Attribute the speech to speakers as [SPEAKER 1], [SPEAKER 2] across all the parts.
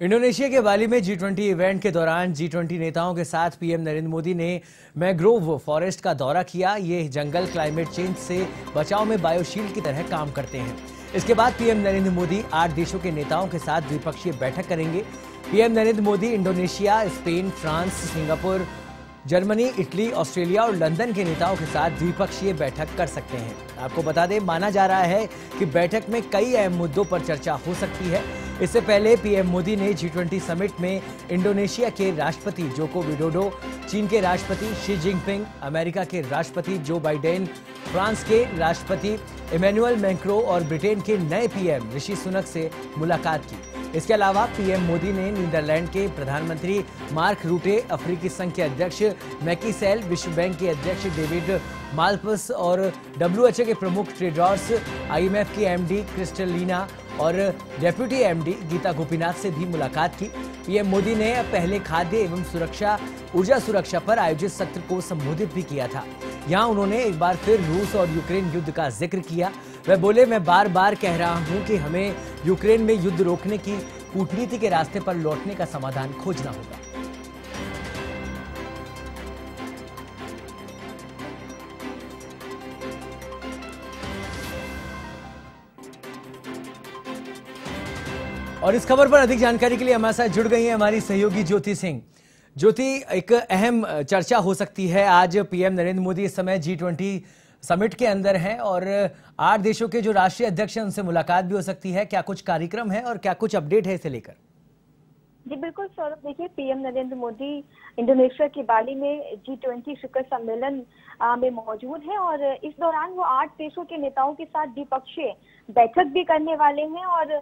[SPEAKER 1] Indonesia के बाली में G20 event के दौरान G20 नेताओं के साथ पीएम नरेंद्र मोदी ने मैंग्रोव फॉरेस्ट का दौरा किया। ये जंगल क्लाइमेट चेंज से बचाव में बायोशील्ड की तरह काम करते हैं। इसके बाद पीएम नरेंद्र मोदी 8 देशों के नेताओं के साथ द्विपक्षीय बैठक करेंगे। PM Narendra Modi Indonesia, Spain, France, Singapore, Germany, Italy, Australia और लंदन के नेताओं के साथ द्विपक्षीय बैठक कर सकते हैं। आपको बता दें, माना जा रहा है कि बैठक में कई अहम मुद्दों पर चर्चा हो सकती है। इससे पहले पीएम मोदी ने G20 समिट में इंडोनेशिया के राष्ट्रपति जोको विडोडो, चीन के राष्ट्रपति शी जिनपिंग, अमेरिका के राष्ट्रपति जो बाइडेन, फ्रांस के राष्ट्रपति इमैनुअल मैक्रों और ब्रिटेन के नए पीएम ऋषि सुनक से मुलाकात की। इसके अलावा पीएम मोदी ने नीदरलैंड के प्रधानमंत्री मार्क रूटे, अफ्रीकी संघ के अध्यक्ष मैकी सैल, विश्व बैंक के अध्यक्ष डेविड माल्पस और WHO के प्रमुख टेड्रोस, IMF की MD क्रिस्टलिना और डेप्यूटी MD गीता गोपीनाथ से भी मुलाकात की। पीएम मोदी ने पहले खाद्य एवं ऊर्जा सुरक्षा पर आयोजित सत्र को संबोधित भी किया था। यहाँ उन्होंने एक बार फिर रूस और यूक्रेन युद्ध का जिक्र किया। वह बोले, मैं बार बार कह रहा हूँ कि हमें यूक्रेन में युद्ध रोकने की कूटनीति के रास्ते पर लौटने का समाधान खोजना होगा। और इस खबर पर अधिक जानकारी के लिए हमारे साथ जुड़ गई हैं हमारी सहयोगी ज्योति सिंह। ज्योति, एक अहम चर्चा हो सकती है। आज पीएम नरेंद्र मोदी इस समय G20 समिट के अंदर हैं और 8 देशों के जो राष्ट्रीय अध्यक्ष हैं उनसे मुलाकात भी हो सकती है। क्या कुछ कार्यक्रम है और क्या कुछ अपडेट है इसे लेकर?
[SPEAKER 2] जी बिल्कुल सौरभ, देखिए पीएम नरेंद्र मोदी इंडोनेशिया के बाली में G20 शिखर सम्मेलन में मौजूद हैं और इस दौरान वो 8 देशों के नेताओं के साथ द्विपक्षीय बैठक भी करने वाले हैं। और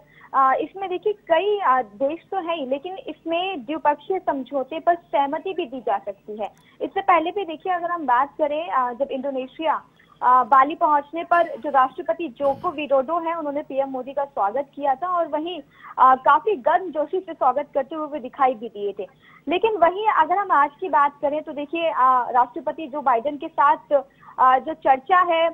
[SPEAKER 2] इसमें देखिए कई देश तो है ही, लेकिन इसमें द्विपक्षीय समझौते पर सहमति भी दी जा सकती है। इससे पहले भी देखिए, अगर हम बात करें, जब इंडोनेशिया बाली पहुंचने पर जो राष्ट्रपति जोको विडोडो हैं, उन्होंने पीएम मोदी का स्वागत किया था और वहीं काफी गर्मजोशी से स्वागत करते हुए दिखाई भी दिए थे। लेकिन वहीं अगर हम आज की बात करें तो देखिए राष्ट्रपति जो बाइडेन के साथ जो चर्चा है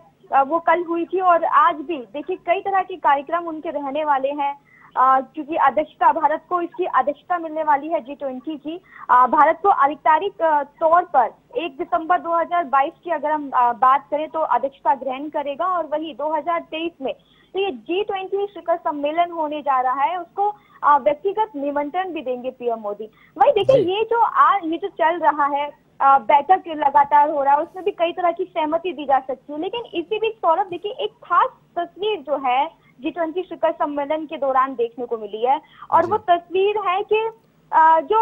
[SPEAKER 2] वो कल हुई थी और आज भी देखिए कई तरह के कार्यक्रम उनके रहने वाले हैं। क्योंकि भारत को इसकी अध्यक्षता मिलने वाली है G20 की। भारत को आधिकारिक तौर पर 1 दिसंबर 2022 की अगर हम बात करें तो अध्यक्षता ग्रहण करेगा और वही 2023 में तो ये G20 शिखर सम्मेलन होने जा रहा है, उसको व्यक्तिगत निमंत्रण भी देंगे पीएम मोदी। वही देखिए ये जो चल रहा है, बैठक लगातार हो रहा है, उसमें भी कई तरह की सहमति दी जा सकती है। लेकिन इसी बीच सौरभ देखिए एक खास तस्वीर जो है G20 शिखर सम्मेलन के दौरान देखने को मिली है और वो तस्वीर है कि जो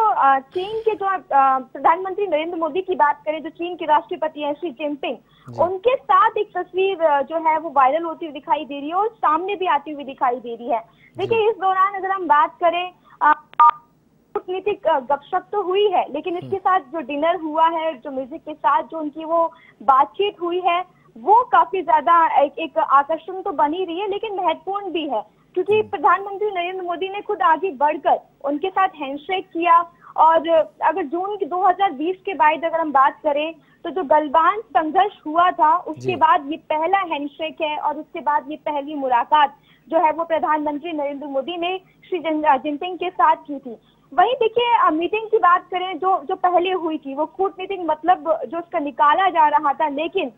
[SPEAKER 2] चीन के जो प्रधानमंत्री नरेंद्र मोदी की बात करें, जो चीन के राष्ट्रपति हैं शी जिनपिंग, उनके साथ एक तस्वीर जो है वो वायरल होती हुई दिखाई दे रही है और सामने भी आती हुई दिखाई दे रही है। देखिए इस दौरान अगर हम बात करें, कूटनीतिक गपशप तो हुई है, लेकिन इसके साथ जो डिनर हुआ है, जो म्यूजिक के साथ जो उनकी वो बातचीत हुई है, वो काफी ज्यादा एक आकर्षण तो बनी रही है, लेकिन महत्वपूर्ण भी है क्योंकि प्रधानमंत्री नरेंद्र मोदी ने खुद आगे बढ़कर उनके साथ हैंडशेक किया। और अगर जून 2020 के बाद अगर हम बात करें तो जो गलवान संघर्ष हुआ था उसके बाद ये पहला हैंडशेक है और उसके बाद ये पहली मुलाकात जो है वो प्रधानमंत्री नरेंद्र मोदी ने शी जिनपिंग के साथ की थी। वही देखिए मीटिंग की बात करें जो पहले हुई थी वो कूटनीतिक मतलब जो उसका निकाला जा रहा था, लेकिन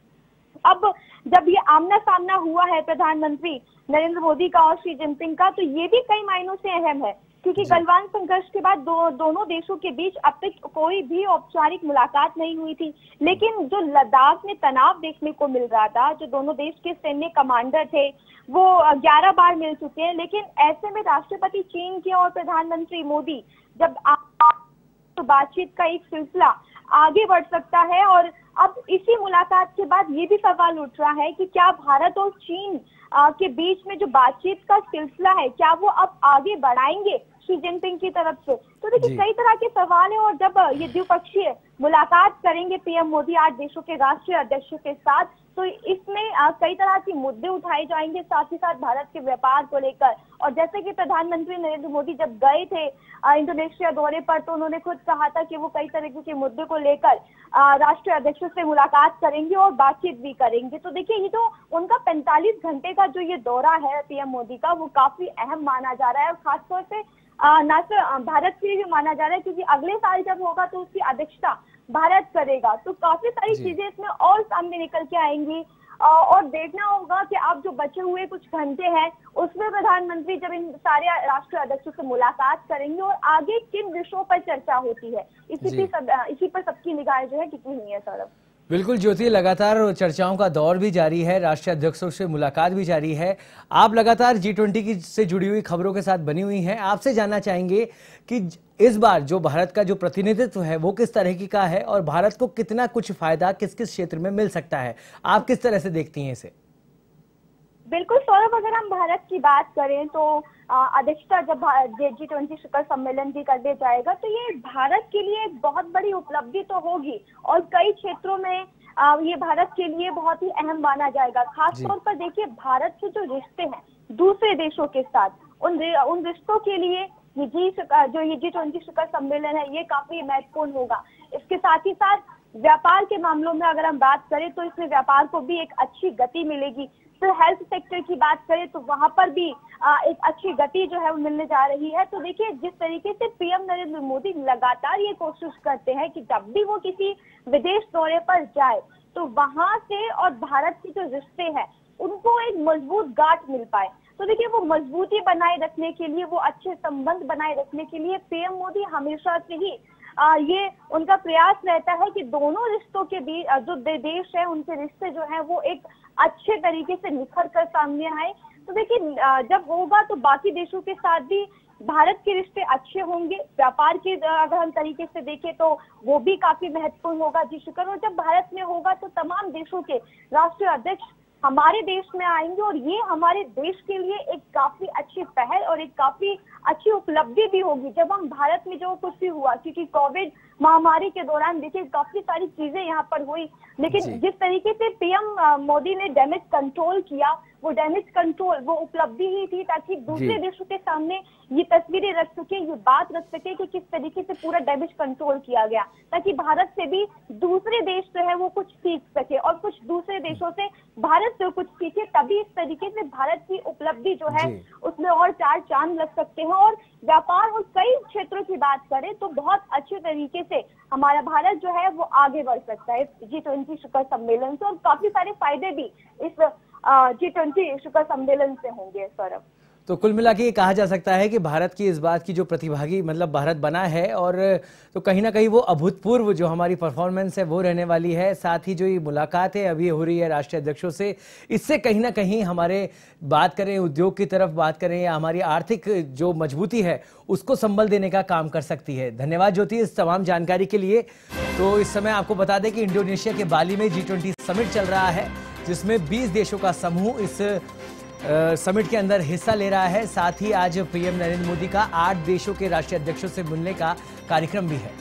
[SPEAKER 2] अब जब ये आमना सामना हुआ है प्रधानमंत्री नरेंद्र मोदी का और शी जिनपिंग का, तो ये भी कई मायनों से अहम है क्योंकि गलवान संघर्ष के बाद दोनों देशों के बीच अब तक कोई भी औपचारिक मुलाकात नहीं हुई थी। लेकिन जो लद्दाख में तनाव देखने को मिल रहा था, जो दोनों देश के सैन्य कमांडर थे वो 11 बार मिल चुके हैं, लेकिन ऐसे में राष्ट्रपति चीन के और प्रधानमंत्री मोदी जब तो बातचीत का एक सिलसिला आगे बढ़ सकता है। और अब इसी मुलाकात के बाद ये भी सवाल उठ रहा है कि क्या भारत और चीन के बीच में जो बातचीत का सिलसिला है क्या वो अब आगे बढ़ाएंगे शी जिनपिंग की तरफ से। तो देखिए कई तरह के सवाल हैं और जब ये द्विपक्षीय मुलाकात करेंगे पीएम मोदी 8 देशों के राष्ट्रीय अध्यक्षों के साथ, तो इसमें कई तरह के मुद्दे उठाए जाएंगे, साथ ही साथ भारत के व्यापार को लेकर। और जैसे कि प्रधानमंत्री नरेंद्र मोदी जब गए थे इंडोनेशिया दौरे पर तो उन्होंने खुद कहा था कि वो कई तरह के मुद्दे को लेकर राष्ट्रीय अध्यक्षों से मुलाकात करेंगे और बातचीत भी करेंगे। तो देखिए ये जो उनका 45 घंटे का जो ये दौरा है पीएम मोदी का, वो काफी अहम माना जा रहा है और खासतौर से ना सिर्फ भारत के लिए भी माना जा रहा है, क्योंकि अगले साल जब होगा तो उसकी अध्यक्षता भारत करेगा। तो काफी सारी चीजें इसमें और सामने निकल के आएंगी और देखना होगा कि अब जो बचे हुए कुछ घंटे हैं उसमें प्रधानमंत्री जब इन सारे राष्ट्र अध्यक्षों से मुलाकात करेंगे और आगे किन विषयों पर चर्चा होती है, इसी पर सबकी निगाहें जो है टिकी हुई है। सौरभ,
[SPEAKER 1] बिल्कुल ज्योति, लगातार चर्चाओं का दौर भी जारी है, राष्ट्रीय अध्यक्षों से मुलाकात भी जारी है। आप लगातार G20 की से जुड़ी हुई खबरों के साथ बनी हुई हैं। आपसे जानना चाहेंगे कि इस बार जो भारत का जो प्रतिनिधित्व है वो किस तरह की का है और भारत को कितना कुछ फायदा किस किस क्षेत्र में मिल सकता है, आप किस तरह से देखती हैं इसे?
[SPEAKER 2] बिल्कुल सौरभ, अगर हम भारत की बात करें तो अध्यक्षता जब G20 शिखर सम्मेलन की करने जाएगा तो ये भारत के लिए एक बहुत बड़ी उपलब्धि तो होगी और कई क्षेत्रों में ये भारत के लिए बहुत ही अहम माना जाएगा। खास तौर पर देखिए, भारत के जो रिश्ते हैं दूसरे देशों के साथ, उन रिश्तों के लिए ये G20 शिखर सम्मेलन है ये काफी महत्वपूर्ण होगा। इसके साथ ही साथ व्यापार के मामलों में अगर हम बात करें तो इसमें व्यापार को भी एक अच्छी गति मिलेगी। तो हेल्थ सेक्टर की बात करें तो वहां पर भी एक अच्छी गति जो है वो मिलने जा रही है। तो देखिए, जिस तरीके से पीएम नरेंद्र मोदी लगातार ये कोशिश करते हैं कि जब भी वो किसी विदेश दौरे पर जाए तो वहां से और भारत के जो रिश्ते हैं उनको एक मजबूत गांठ मिल पाए। तो देखिए, वो मजबूती बनाए रखने के लिए, वो अच्छे संबंध बनाए रखने के लिए पीएम मोदी हमेशा से ही ये उनका प्रयास रहता है कि दोनों रिश्तों के बीच जो देश है उनके रिश्ते जो है वो एक अच्छे तरीके से निखर कर सामने आए। तो देखिए, जब होगा तो बाकी देशों के साथ भी भारत के रिश्ते अच्छे होंगे। व्यापार के अगर हम तरीके से देखें तो वो भी काफी महत्वपूर्ण होगा जी शिखर। और जब भारत में होगा तो तमाम देशों के राष्ट्रीय अध्यक्ष हमारे देश में आएंगे और ये हमारे देश के लिए एक काफी अच्छी पहल और एक काफी अच्छी उपलब्धि भी होगी। जब हम भारत में जो कुछ भी हुआ, क्योंकि कोविड महामारी के दौरान देखिए काफी सारी चीजें यहाँ पर हुई, लेकिन जिस तरीके से पीएम मोदी ने डैमेज कंट्रोल किया, वो डैमेज कंट्रोल वो उपलब्धि ही थी ताकि दूसरे देशों के सामने ये तस्वीरें रख सके, ये बात रख सके कि किस तरीके से पूरा डैमेज कंट्रोल किया गया, ताकि भारत से भी दूसरे देश जो है वो कुछ सीख सके और कुछ दूसरे देशों से भारत से कुछ सीखे। तभी इस तरीके से भारत की उपलब्धि जो है उसमें और चार चांद लग सकते हैं। और व्यापार और कई क्षेत्रों की बात करें तो बहुत अच्छे तरीके से हमारा भारत जो है वो आगे बढ़ सकता है G20 शिखर सम्मेलन से, और काफी सारे फायदे भी इस G20 शिखर सम्मेलन से होंगे। सौरभ,
[SPEAKER 1] तो कुल मिला के ये कहा जा सकता है कि भारत की इस बात की जो प्रतिभागी मतलब भारत बना है, और तो कहीं ना कहीं वो अभूतपूर्व जो हमारी परफॉर्मेंस है वो रहने वाली है। साथ ही जो ये मुलाकात है अभी हो रही है राष्ट्रीय अध्यक्षों से, इससे कहीं ना कहीं हमारे बात करें उद्योग की तरफ बात करें या हमारी आर्थिक जो मजबूती है उसको संबल देने का काम कर सकती है। धन्यवाद ज्योति इस तमाम जानकारी के लिए। तो इस समय आपको बता दें कि इंडोनेशिया के बाली में G20 समिट चल रहा है, जिसमें 20 देशों का समूह इस समिट के अंदर हिस्सा ले रहा है। साथ ही आज पीएम नरेंद्र मोदी का 8 देशों के राष्ट्रीय अध्यक्षों से मिलने का कार्यक्रम भी है।